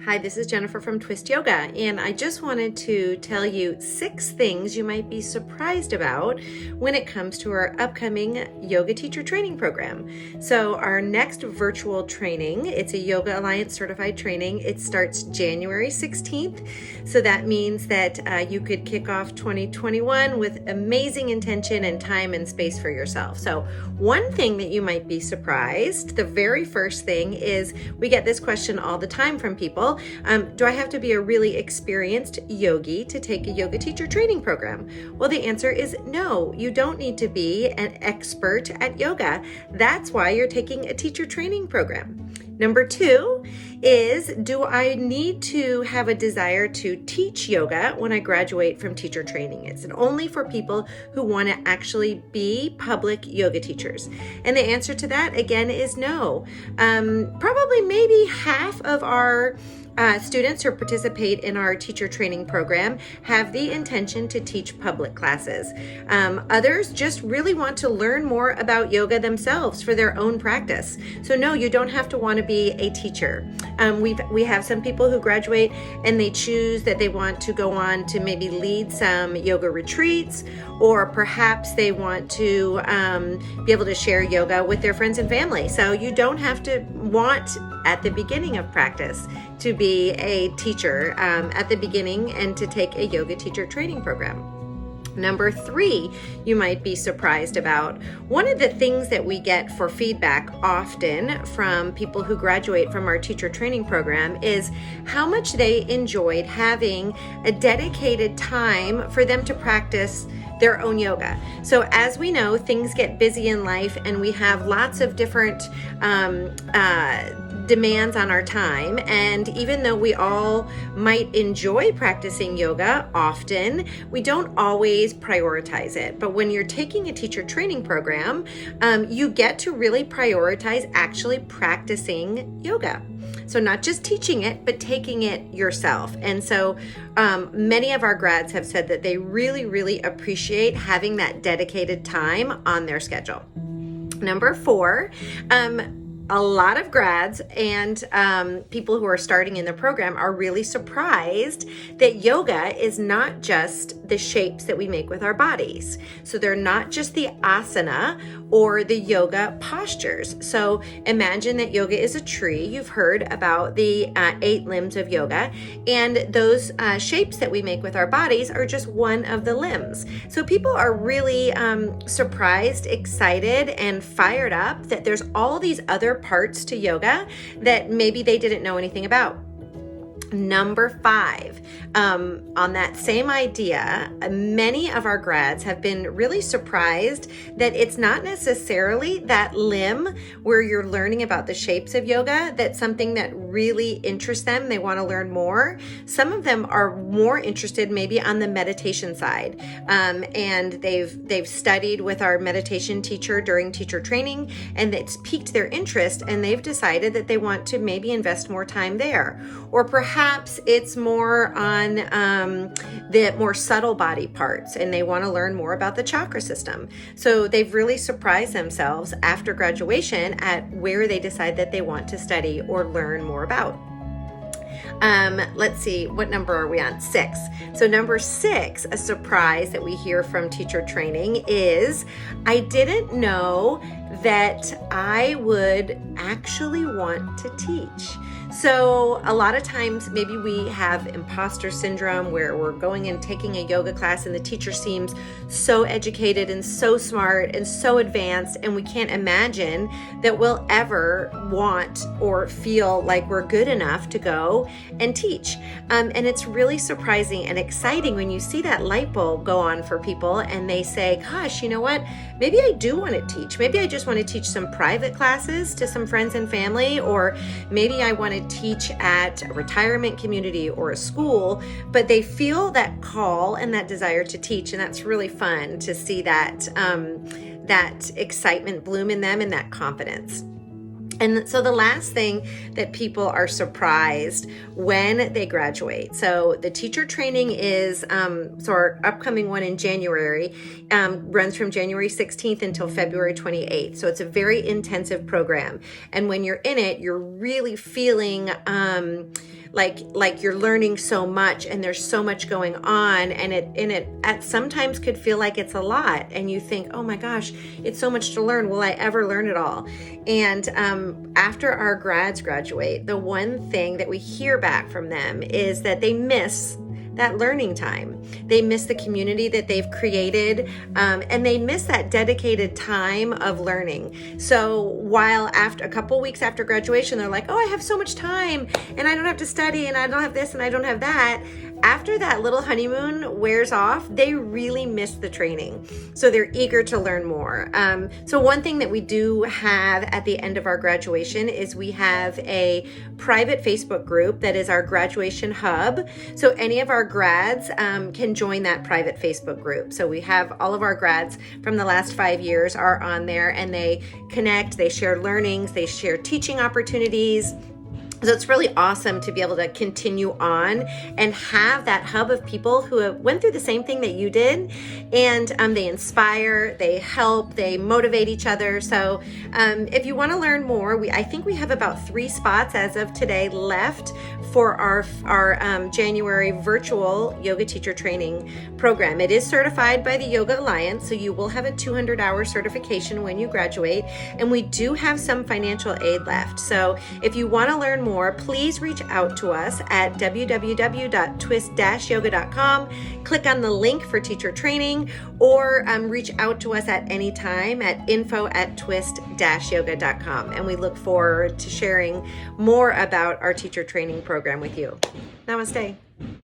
Hi, this is Jennifer from Twist Yoga, and I just wanted to tell you 6 things you might be surprised about when it comes to our upcoming yoga teacher training program. So our next virtual training, it's a Yoga Alliance certified training. It starts January 16th. So that means that you could kick off 2021 with amazing intention and time and space for yourself. So one thing that you might be surprised, the very first thing is we get this question all the time from people. Do I have to be a really experienced yogi to take a yoga teacher training program? Well, the answer is no. You don't need to be an expert at yoga. That's why you're taking a teacher training program. Number 2 is, do I need to have a desire to teach yoga when I graduate from teacher training? It's only for people who want to actually be public yoga teachers. And the answer to that, again, is no. Probably maybe half of our students who participate in our teacher training program have the intention to teach public classes. Others just really want to learn more about yoga themselves for their own practice. So no, you don't have to want to be a teacher. We have some people who graduate and they choose that they want to go on to maybe lead some yoga retreats, or perhaps they want to be able to share yoga with their friends and family. So you don't have to want at the beginning of practice to be a teacher at the beginning and to take a yoga teacher training program. Number 3, you might be surprised about. One of the things that we get for feedback often from people who graduate from our teacher training program is how much they enjoyed having a dedicated time for them to practice their own yoga. So as we know, things get busy in life and we have lots of different demands on our time. And even though we all might enjoy practicing yoga often, we don't always prioritize it. But when you're taking a teacher training program, you get to really prioritize actually practicing yoga. So not just teaching it, but taking it yourself. And so many of our grads have said that they really, really appreciate having that dedicated time on their schedule. Number 4, a lot of grads and people who are starting in the program are really surprised that yoga is not just the shapes that we make with our bodies. So they're not just the asana or the yoga postures. So imagine that yoga is a tree. You've heard about the 8 limbs of yoga, and those shapes that we make with our bodies are just one of the limbs. So people are really surprised, excited, and fired up that there's all these other parts to yoga that maybe they didn't know anything about. Number 5, on that same idea, many of our grads have been really surprised that it's not necessarily that limb where you're learning about the shapes of yoga that's something that really interests them. They want to learn more. Some of them are more interested maybe on the meditation side, and they've studied with our meditation teacher during teacher training, and it's piqued their interest, and they've decided that they want to maybe invest more time there. Or perhaps it's more on the more subtle body parts, and they want to learn more about the chakra system. So they've really surprised themselves after graduation at where they decide that they want to study or learn more about. Let's see, what number are we on? 6. So number 6, a surprise that we hear from teacher training is, I didn't know that I would actually want to teach. So a lot of times maybe we have imposter syndrome where we're going and taking a yoga class and the teacher seems so educated and so smart and so advanced, and we can't imagine that we'll ever want or feel like we're good enough to go and teach. And it's really surprising and exciting when you see that light bulb go on for people and they say, gosh, you know what? Maybe I do want to teach. Maybe I just want to teach some private classes to some friends and family, or maybe I want to teach at a retirement community or a school, but they feel that call and that desire to teach. And that's really fun to see that, that excitement bloom in them and that confidence. And so the last thing that people are surprised when they graduate. So the teacher training is, so our upcoming one in January runs from January 16th until February 28th. So it's a very intensive program. And when you're in it, you're really feeling like you're learning so much and there's so much going on, and it at sometimes could feel like it's a lot, and you think, oh my gosh, it's so much to learn. Will I ever learn it all? And after our grads graduate, the one thing that we hear back from them is that they miss that learning time. They miss the community that they've created, and they miss that dedicated time of learning. So while after a couple weeks after graduation, they're like, oh, I have so much time and I don't have to study and I don't have this and I don't have that. After that little honeymoon wears off, they really miss the training. So they're eager to learn more. So one thing that we do have at the end of our graduation is we have a private Facebook group that is our graduation hub. So any of our grads can join that private Facebook group. So we have all of our grads from the last 5 years are on there, and they connect, they share learnings, they share teaching opportunities. So it's really awesome to be able to continue on and have that hub of people who have went through the same thing that you did, and they inspire, they help, they motivate each other. So if you want to learn more, I think we have about 3 spots as of today left for our January virtual yoga teacher training program. It is certified by the Yoga Alliance, so you will have a 200-hour certification when you graduate, and we do have some financial aid left. So if you want to learn more, please reach out to us at www.twist-yoga.com. Click on the link for teacher training, or reach out to us at any time at info@twist-yoga.com. And we look forward to sharing more about our teacher training program with you. Namaste.